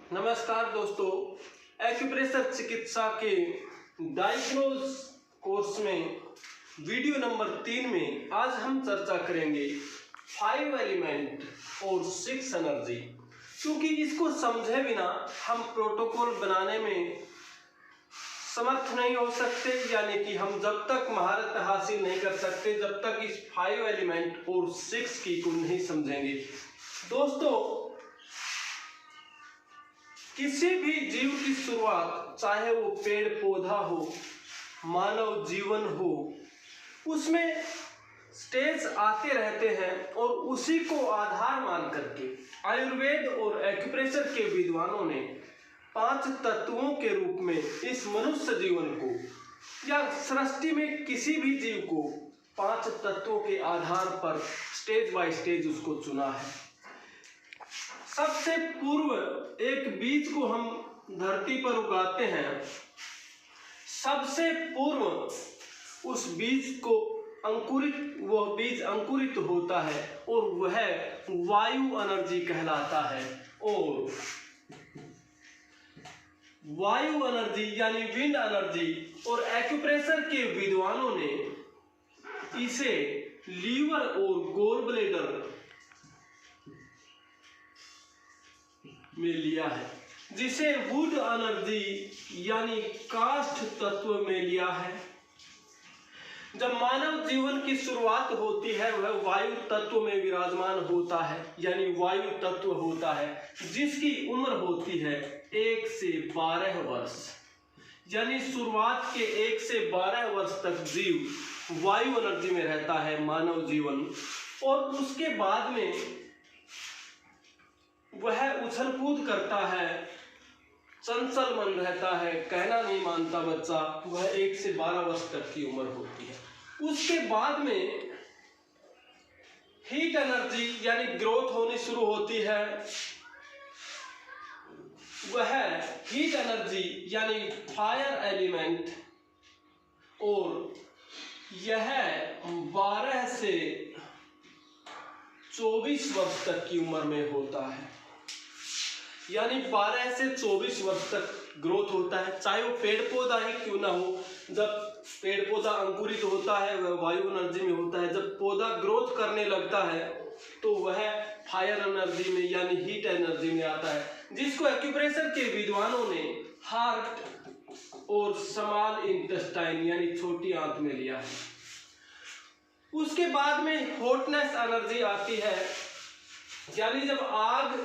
नमस्कार दोस्तों, एक्यूप्रेशर चिकित्सा के डायग्नोज कोर्स में वीडियो नंबर 3 में आज हम चर्चा करेंगे 5 एलिमेंट और 6 एनर्जी। क्योंकि इसको समझे बिना हम प्रोटोकॉल बनाने में समर्थ नहीं हो सकते, यानी कि हम जब तक महारत हासिल नहीं कर सकते जब तक इस 5 एलिमेंट और 6 की को नहीं समझेंगे। दोस्तों, किसी भी जीव की शुरुआत, चाहे वो पेड़ पौधा हो, मानव जीवन हो, उसमें स्टेज आते रहते हैं और उसी को आधार मान करके आयुर्वेद और एक्यूप्रेशर के विद्वानों ने 5 तत्वों के रूप में इस मनुष्य जीवन को या सृष्टि में किसी भी जीव को 5 तत्वों के आधार पर स्टेज बाय स्टेज उसको चुना है। सबसे पूर्व एक बीज को हम धरती पर उगाते हैं, सबसे पूर्व उस बीज को वह बीज अंकुरित होता है और वह वायु एनर्जी कहलाता है। और वायु एनर्जी यानी विंड एनर्जी, और एक्यूप्रेशर के विद्वानों ने इसे लीवर और गोल ब्लैडर में लिया है, जिसे वुड एनर्जी यानी काष्ठ तत्व में लिया है। जब मानव जीवन की शुरुआत होती है वह वायु तत्व में विराजमान होता है, यानी वायु तत्व होता है, जिसकी उम्र होती है 1 से 12 वर्ष। यानी शुरुआत के 1 से 12 वर्ष तक जीव वायु एनर्जी में रहता है मानव जीवन, और उसके बाद में वह उछल कूद करता है, चंचल मन रहता है, कहना नहीं मानता बच्चा। वह 1 से 12 वर्ष तक की उम्र होती है। उसके बाद में हीट एनर्जी यानी ग्रोथ होनी शुरू होती है। वह हीट एनर्जी यानी फायर एलिमेंट, और यह 12 से 24 वर्ष तक की उम्र में होता है। यानी 12 से 24 वर्ष तक ग्रोथ होता है, चाहे वो पेड़ पौधा ही क्यों ना हो। जब पेड़ पौधा अंकुरित होता है वह वायु एनर्जी में होता है, जब पौधा ग्रोथ करने लगता है तो वह फायर एनर्जी में यानी हीट एनर्जी में आता है, जिसको एक्यूप्रेशर के विद्वानों ने हार्ट और स्मॉल इंटेस्टाइन यानी छोटी आंत में लिया है। उसके बाद में हॉटनेस एनर्जी आती है, यानी जब आग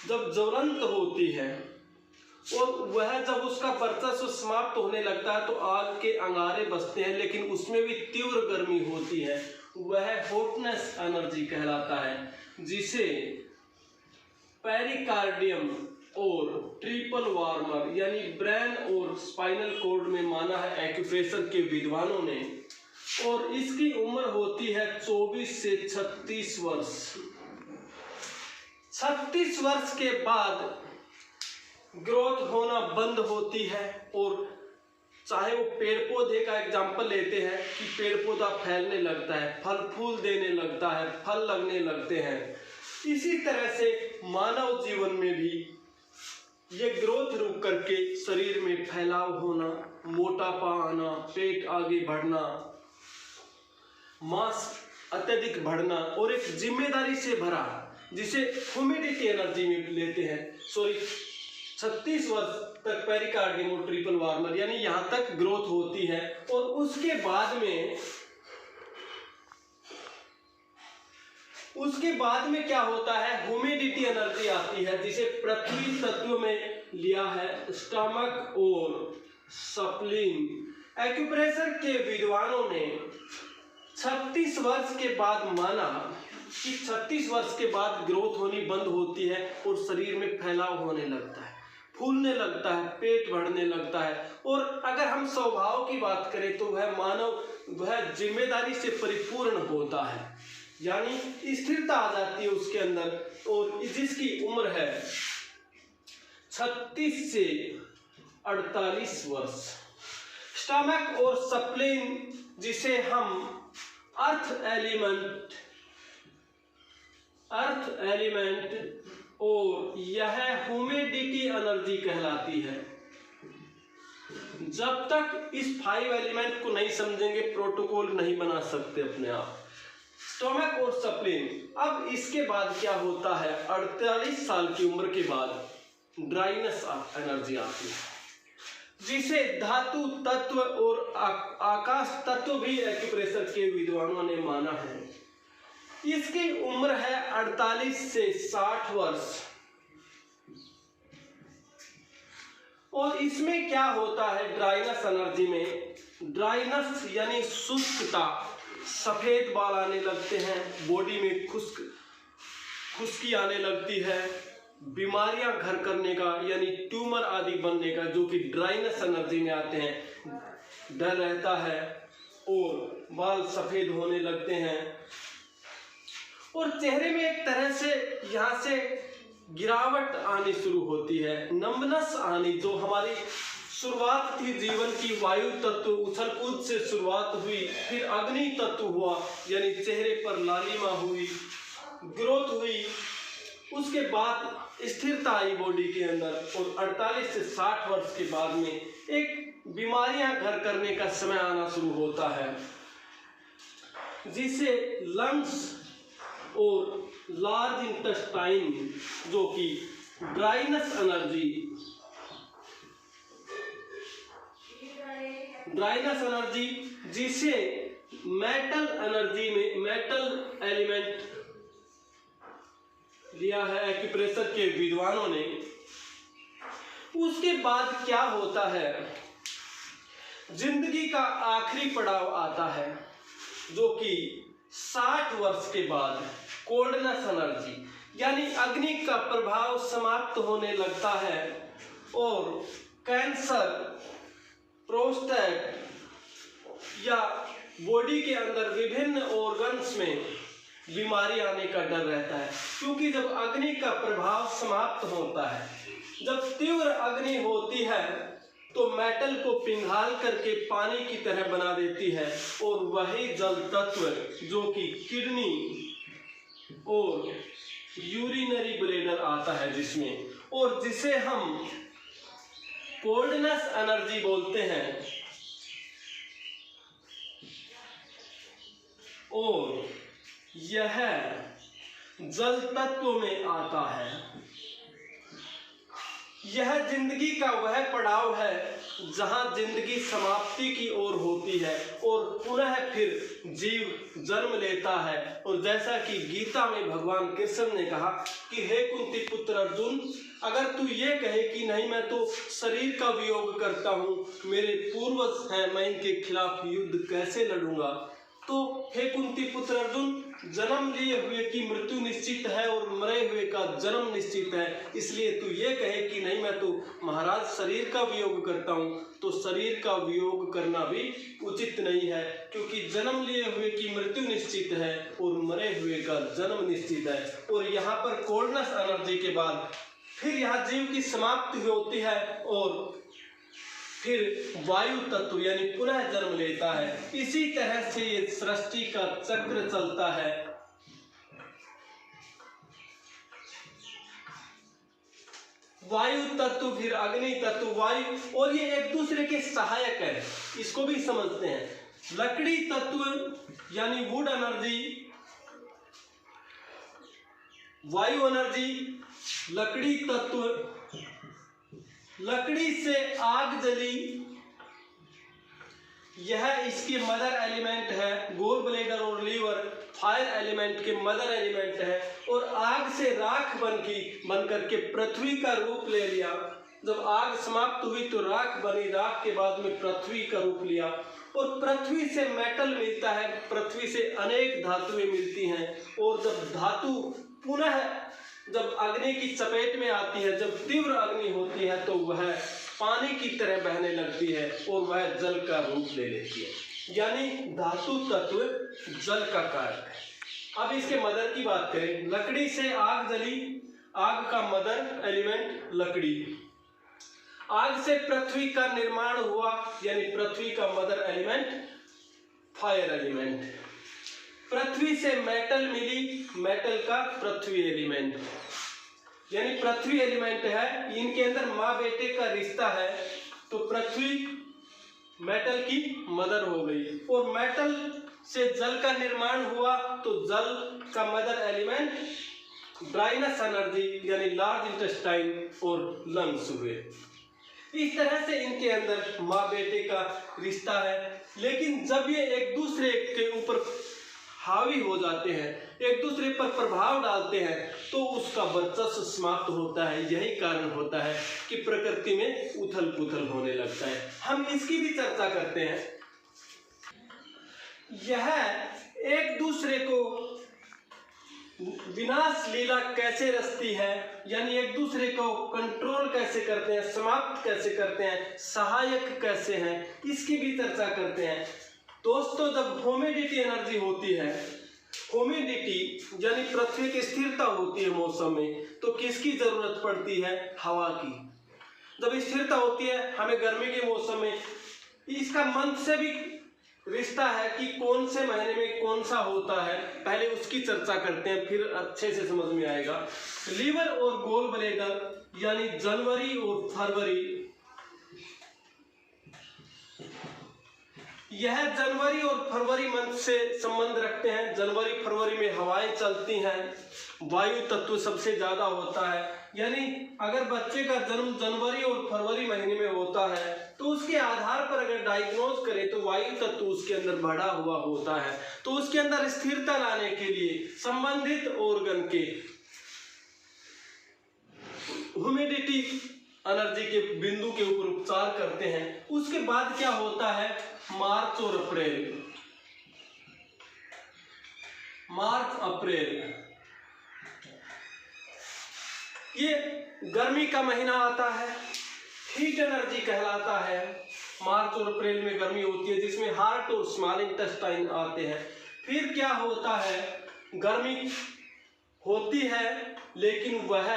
ज्वलंत होती है और वह जब उसका वर्चस्व समाप्त होने लगता है तो आग के अंगारे बसते हैं, लेकिन उसमें भी तीव्र गर्मी होती है, वह हॉटनेस एनर्जी कहलाता है, जिसे पेरिकार्डियम और ट्रिपल वार्मर यानी ब्रेन और स्पाइनल कॉर्ड में माना है एक्यूप्रेशर के विद्वानों ने। और इसकी उम्र होती है 24 से 36 वर्ष। 36 वर्ष के बाद ग्रोथ होना बंद होती है, और चाहे वो पेड़ पौधे का एग्जाम्पल लेते हैं कि पेड़ पौधा फैलने लगता है, फल फूल देने लगता है, फल लगने लगते हैं, इसी तरह से मानव जीवन में भी ये ग्रोथ रुक करके शरीर में फैलाव होना, मोटापा आना, पेट आगे बढ़ना, मांस अत्यधिक बढ़ना, और एक जिम्मेदारी से भरा जिसे ह्यूमिडिटी एनर्जी में लेते हैं। 36 वर्ष तक पेरिकार्डियम और ट्रिपल वार्मर यानी यहाँ तक ग्रोथ होती है। और उसके बाद में क्या होता है, ह्यूमिडिटी एनर्जी आती है, जिसे पृथ्वी तत्व में लिया है स्टमक और स्प्लीन। एक्यूप्रेशर के विद्वानों ने 36 वर्ष के बाद माना कि 36 वर्ष के बाद ग्रोथ होनी बंद होती है और शरीर में फैलाव होने लगता है, फूलने लगता है, पेट बढ़ने लगता है। और अगर हम स्वभाव की बात करें तो वह जिम्मेदारी से परिपूर्ण होता है, यानी स्थिरता आ जाती है उसके अंदर, और जिसकी उम्र है 36 से 48 वर्ष। स्टमक और स्प्लीन, जिसे हम अर्थ एलिमेंट और यह ह्यूमिडिटी एनर्जी कहलाती है। जब तक इस 5 एलिमेंट को नहीं समझेंगे प्रोटोकॉल नहीं बना सकते अपने आप। स्टोमक और स्प्लीन। अब इसके बाद क्या होता है, 48 साल की उम्र के बाद ड्राइनेस एनर्जी आती है, जिसे धातु तत्व और आकाश तत्व भी एक्यूप्रेशर के विद्वानों ने माना है। इसकी उम्र है 48 से 60 वर्ष। और इसमें क्या होता है ड्राइनेस एनर्जी में, ड्राइनेस यानी शुष्कता, सफेद बाल आने लगते हैं, बॉडी में खुश्की आने लगती है, बीमारियां घर करने का यानी ट्यूमर आदि बनने का जो कि ड्राइनेस एनर्जी में आते हैं डर रहता है, और बाल सफेद होने लगते हैं, और चेहरे में एक तरह से यहाँ से गिरावट आनी शुरू होती है, नम्बनेस आनी। जो हमारी शुरुआत थी जीवन की, वायु तत्व उछल कूद से शुरुआत हुई, फिर अग्नि तत्व हुआ यानी चेहरे पर लालिमा हुई, ग्रोथ हुई, उसके बाद स्थिरता आई बॉडी के अंदर, और 48 से 60 वर्ष के बाद में एक बीमारियां घर करने का समय आना शुरू होता है, जिसे लंग्स और लार्ज इंटेस्टाइन जो कि ड्राइनेस एनर्जी जिसे मेटल एनर्जी में मेटल एलिमेंट लिया है एक्यूप्रेशर के विद्वानों ने। उसके बाद क्या होता है, जिंदगी का आखिरी पड़ाव आता है जो कि 60 वर्ष के बाद कोल्डनेस एनर्जी यानी अग्नि का प्रभाव समाप्त होने लगता है, और कैंसर, प्रोस्टेट या बॉडी के अंदर विभिन्न ऑर्गन्स में बीमारी आने का डर रहता है, क्योंकि जब अग्नि का प्रभाव समाप्त होता है, जब तीव्र अग्नि होती है तो मेटल को पिघाल करके पानी की तरह बना देती है, और वही जल तत्व जो कि किडनी और यूरिनरी ब्लैडर आता है जिसमें, और जिसे हम कोल्डनेस एनर्जी बोलते हैं, और यह जल तत्व में आता है। यह जिंदगी का वह पड़ाव है जहां जिंदगी समाप्ति की ओर होती है और पुनः फिर जीव जन्म लेता है। और जैसा कि गीता में भगवान कृष्ण ने कहा कि हे कुंती पुत्र अर्जुन, अगर तू ये कहे कि नहीं मैं तो शरीर का वियोग करता हूँ, मेरे पूर्वज हैं, मैं इनके खिलाफ युद्ध कैसे लड़ूंगा, तो हे कुंती पुत्र अर्जुन, जन्म लिए हुए की मृत्यु निश्चित है और मरे हुए का जन्म निश्चित है, इसलिए तू ये कहे कि नहीं मैं तो महाराज शरीर का वियोग करता हूँ, तो शरीर का वियोग करना भी उचित नहीं है, क्योंकि जन्म लिए हुए की मृत्यु निश्चित है और मरे हुए का जन्म निश्चित है। और यहाँ पर कोल्डनेस एनर्जी के बाद फिर यहाँ जीव की समाप्ति होती है और फिर वायु तत्व यानी पुनः जन्म लेता है। इसी तरह से ये सृष्टि का चक्र चलता है। वायु तत्व, फिर अग्नि तत्व, वायु, और ये एक दूसरे के सहायक है, इसको भी समझते हैं। लकड़ी तत्व यानी वुड एनर्जी, वायु एनर्जी, लकड़ी तत्व, लकड़ी से आग जली, यह इसके मदर एलिमेंट है। गोल ब्लैडर और लीवर फायर एलिमेंट के मदर एलिमेंट है। और आग से राख बन करके पृथ्वी का रूप ले लिया। जब आग समाप्त हुई तो राख बनी, राख के बाद में पृथ्वी का रूप लिया। और पृथ्वी से मेटल मिलता है, पृथ्वी से अनेक धातुएं मिलती हैं। और जब धातु पुनः जब अग्नि की चपेट में आती है, जब तीव्र अग्नि होती है, तो वह पानी की तरह बहने लगती है और वह जल का रूप ले लेती है। यानी धातु तत्व जल का कारक है। अब इसके मदर की बात करें, लकड़ी से आग जली, आग का मदर एलिमेंट लकड़ी। आग से पृथ्वी का निर्माण हुआ, यानी पृथ्वी का मदर एलिमेंट फायर एलिमेंट। पृथ्वी से मेटल मिली, मेटल का पृथ्वी एलिमेंट, यानी पृथ्वी एलिमेंट है, इनके अंदर माँ बेटे का रिश्ता है, तो पृथ्वी मेटल की मदर हो गई, और मेटल से जल का निर्माण हुआ, तो जल का मदर एलिमेंट ड्राइनेस एनर्जी यानी लार्ज इंटेस्टाइन और लंग्स हुए। इस तरह से इनके अंदर माँ बेटे का रिश्ता है। लेकिन जब ये एक दूसरे के ऊपर हावी हो जाते हैं, एक दूसरे पर प्रभाव डालते हैं, तो उसका वर्चस्व समाप्त होता है। यही कारण होता है कि प्रकृति में उथल पुथल होने लगता है। हम इसकी भी चर्चा करते हैं। यह एक दूसरे को विनाश लीला कैसे रचती है, यानी एक दूसरे को कंट्रोल कैसे करते हैं, समाप्त कैसे करते हैं, सहायक कैसे हैं, इसकी भी चर्चा करते हैं। दोस्तों, जब ह्यूमिडिटी एनर्जी होती है, ह्यूमिडिटी यानी पृथ्वी की स्थिरता होती है मौसम में, तो किसकी जरूरत पड़ती है? हवा की। जब स्थिरता होती है हमें गर्मी के मौसम में, इसका मंथ से भी रिश्ता है कि कौन से महीने में कौन सा होता है, पहले उसकी चर्चा करते हैं, फिर अच्छे से समझ में आएगा। लीवर और गोल ब्लैडर यानी जनवरी और फरवरी, यह जनवरी और फरवरी मंथ से संबंध रखते हैं। जनवरी फरवरी में हवाएं चलती हैं, वायु तत्व सबसे ज्यादा होता है। यानी अगर बच्चे का जन्म जनवरी और फरवरी महीने में होता है, तो उसके आधार पर अगर डायग्नोज करें तो वायु तत्व उसके अंदर बढ़ा हुआ होता है। तो उसके अंदर स्थिरता लाने के लिए संबंधित ऑर्गन के ह्यूमिडिटी एनर्जी के बिंदु के ऊपर उपचार करते हैं। उसके बाद क्या होता है? मार्च और अप्रैल, मार्च अप्रैल ये गर्मी का महीना आता है, हीट एनर्जी कहलाता है। मार्च और अप्रैल में गर्मी होती है, जिसमें हार्ट और स्मॉल इंटेस्टाइन आते हैं। फिर क्या होता है? गर्मी होती है, लेकिन वह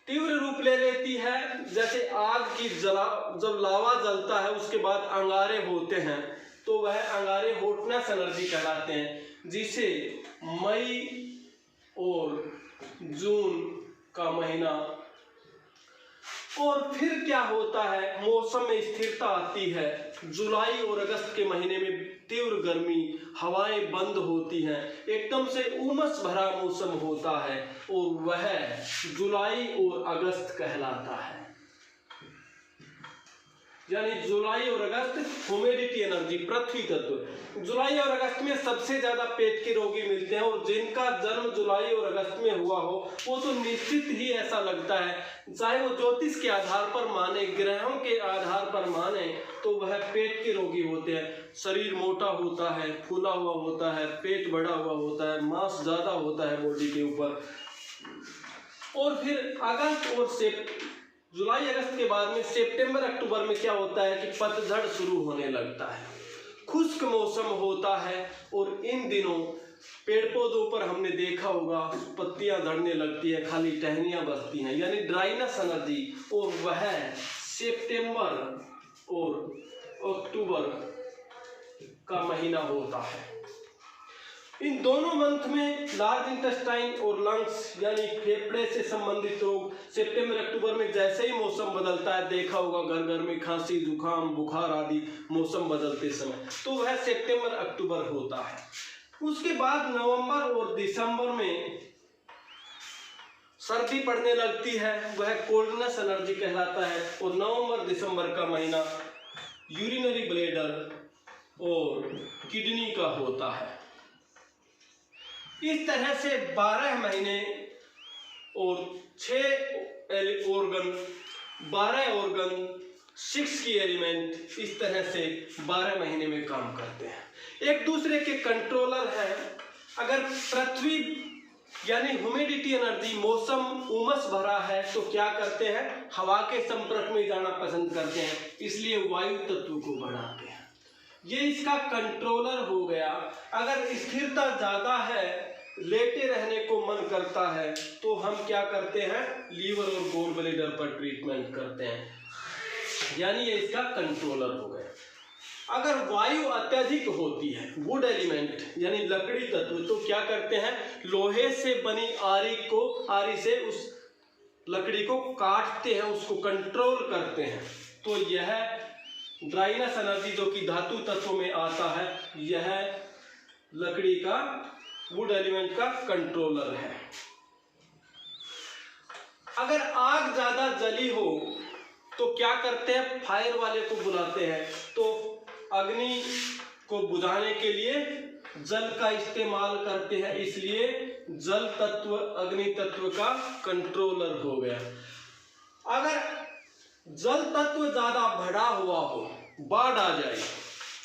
तीव्र रूप ले लेती है। जैसे आग की जब लावा जलता है उसके बाद अंगारे होते हैं, तो वह अंगारे हॉटनेस एनर्जी कहलाते हैं, जिसे मई और जून का महीना। और फिर क्या होता है? मौसम में स्थिरता आती है। जुलाई और अगस्त के महीने में तीव्र गर्मी, हवाएं बंद होती हैं, एकदम से उमस भरा मौसम होता है, और वह जुलाई और अगस्त कहलाता है। यानी जुलाई और अगस्त ह्यूमिडिटी एनर्जी, पृथ्वी तत्व। जुलाई और अगस्त में सबसे ज्यादा पेट के रोगी मिलते हैं, और जिनका जन्म जुलाई और अगस्त में हुआ हो वो तो निश्चित ही ऐसा लगता है, चाहे वो ज्योतिष के आधार पर माने, ग्रहों के आधार पर माने, तो वह पेट के रोगी होते हैं। शरीर मोटा होता है, फूला हुआ होता है, पेट बड़ा हुआ होता है, मांस ज्यादा होता है बॉडी के ऊपर। और फिर अगस्त और जुलाई अगस्त के बाद में सितंबर अक्टूबर में क्या होता है कि पतझड़ शुरू होने लगता है, खुश्क मौसम होता है, और इन दिनों पेड़ पौधों पर हमने देखा होगा पत्तियां झड़ने लगती है, खाली टहनियां बचती हैं, यानी ड्राइनेस एनर्जी। और वह सितंबर और अक्टूबर का महीना होता है। इन दोनों मंथ में लार्ज इंटेस्टाइन और लंग्स यानी फेफड़े से संबंधित रोग, सितंबर अक्टूबर में जैसे ही मौसम बदलता है, देखा होगा घर घर में खांसी, जुकाम, बुखार आदि मौसम बदलते समय, तो वह सितंबर अक्टूबर होता है। उसके बाद नवंबर और दिसंबर में सर्दी पड़ने लगती है, वह कोल्डनेस एनर्जी कहलाता है। और नवंबर दिसंबर का महीना यूरिनरी ब्लैडर और किडनी का होता है। इस तरह से 12 महीने और 6 ऑर्गन, 12 ऑर्गन, 6 की एलिमेंट इस तरह से 12 महीने में काम करते हैं, एक दूसरे के कंट्रोलर है। अगर पृथ्वी यानी ह्यूमिडिटी एनर्जी, मौसम उमस भरा है, तो क्या करते हैं? हवा के संपर्क में जाना पसंद करते हैं, इसलिए वायु तत्व को बढ़ाते हैं। ये इसका कंट्रोलर हो गया। अगर स्थिरता ज्यादा है, लेटे रहने को मन करता है, तो हम क्या करते हैं? लीवर और गोल ब्लैडर पर ट्रीटमेंट करते हैं, यानी ये इसका कंट्रोलर हो गया। अगर वायु अत्यधिक होती है, वुड एलिमेंट यानी लकड़ी तत्व, तो क्या करते हैं, लोहे से बनी आरी से उस लकड़ी को काटते हैं, उसको कंट्रोल करते हैं। तो यह ड्राइनेस एनर्जी जो कि धातु तत्वों में आता है, यह लकड़ी का, वुड एलिमेंट का कंट्रोलर है। अगर आग ज्यादा जली हो तो क्या करते हैं, फायर वाले को बुलाते हैं। तो अग्नि को बुझाने के लिए जल का इस्तेमाल करते हैं, इसलिए जल तत्व अग्नि तत्व का कंट्रोलर हो गया। अगर जल तत्व ज्यादा बढ़ा हुआ हो, बाढ़ आ जाए,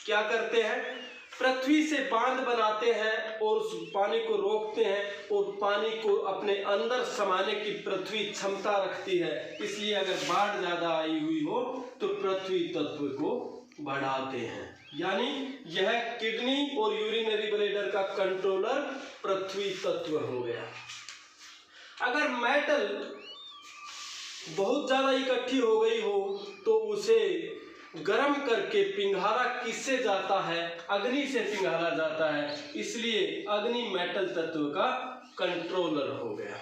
क्या करते हैं, पृथ्वी से बांध बनाते हैं और उस पानी को रोकते हैं, और पानी को अपने अंदर समाने की पृथ्वी क्षमता रखती है। इसलिए अगर बाढ़ ज्यादा आई हुई हो तो पृथ्वी तत्व को बढ़ाते हैं। यानी यह किडनी और यूरिनरी ब्लैडर का कंट्रोलर पृथ्वी तत्व हो गया। अगर मेटल बहुत ज्यादा इकट्ठी हो गई हो तो उसे गर्म करके पिघाला किससे जाता है, अग्नि से पिघाला जाता है, इसलिए अग्नि मेटल तत्व का कंट्रोलर हो गया।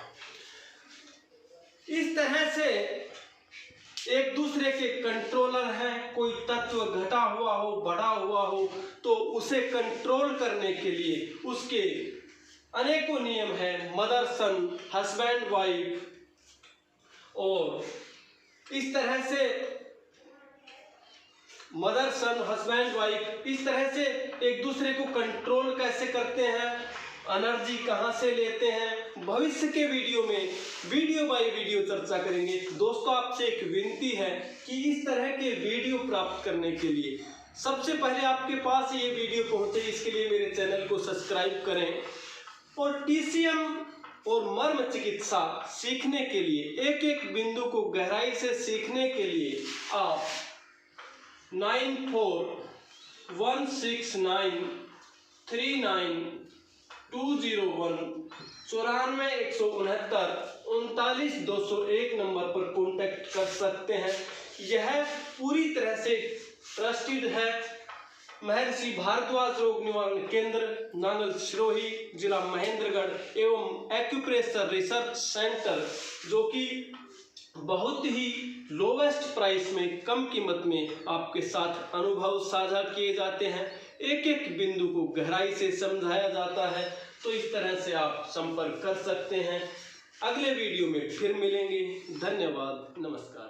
इस तरह से एक दूसरे के कंट्रोलर हैं। कोई तत्व घटा हुआ हो, बढ़ा हुआ हो, तो उसे कंट्रोल करने के लिए उसके अनेकों नियम हैं, मदर सन, हस्बैंड वाइफ, और इस तरह से मदर सन, हस्बैंड वाइफ, इस तरह से एक दूसरे को कंट्रोल कैसे करते हैं, एनर्जी कहाँ से लेते हैं, भविष्य के वीडियो में वीडियो बाय वीडियो चर्चा करेंगे। दोस्तों, आपसे एक विनती है कि इस तरह के वीडियो प्राप्त करने के लिए सबसे पहले आपके पास ये वीडियो पहुंचे, इसके लिए मेरे चैनल को सब्सक्राइब करें। और टीसीएम और मर्म चिकित्सा सीखने के लिए, एक एक बिंदु को गहराई से सीखने के लिए आप 9416939201 94 169 39 201 नंबर पर कॉन्टैक्ट कर सकते हैं। यह पूरी तरह से ट्रस्टेड है। महर्षि भारद्वाज रोग निवारण केंद्र, नांगल सिरोही, जिला महेंद्रगढ़ एवं एक्यूप्रेशर रिसर्च सेंटर, जो कि बहुत ही लोवेस्ट प्राइस में, कम कीमत में आपके साथ अनुभव साझा किए जाते हैं। एक एक बिंदु को गहराई से समझाया जाता है। तो इस तरह से आप संपर्क कर सकते हैं। अगले वीडियो में फिर मिलेंगे। धन्यवाद, नमस्कार।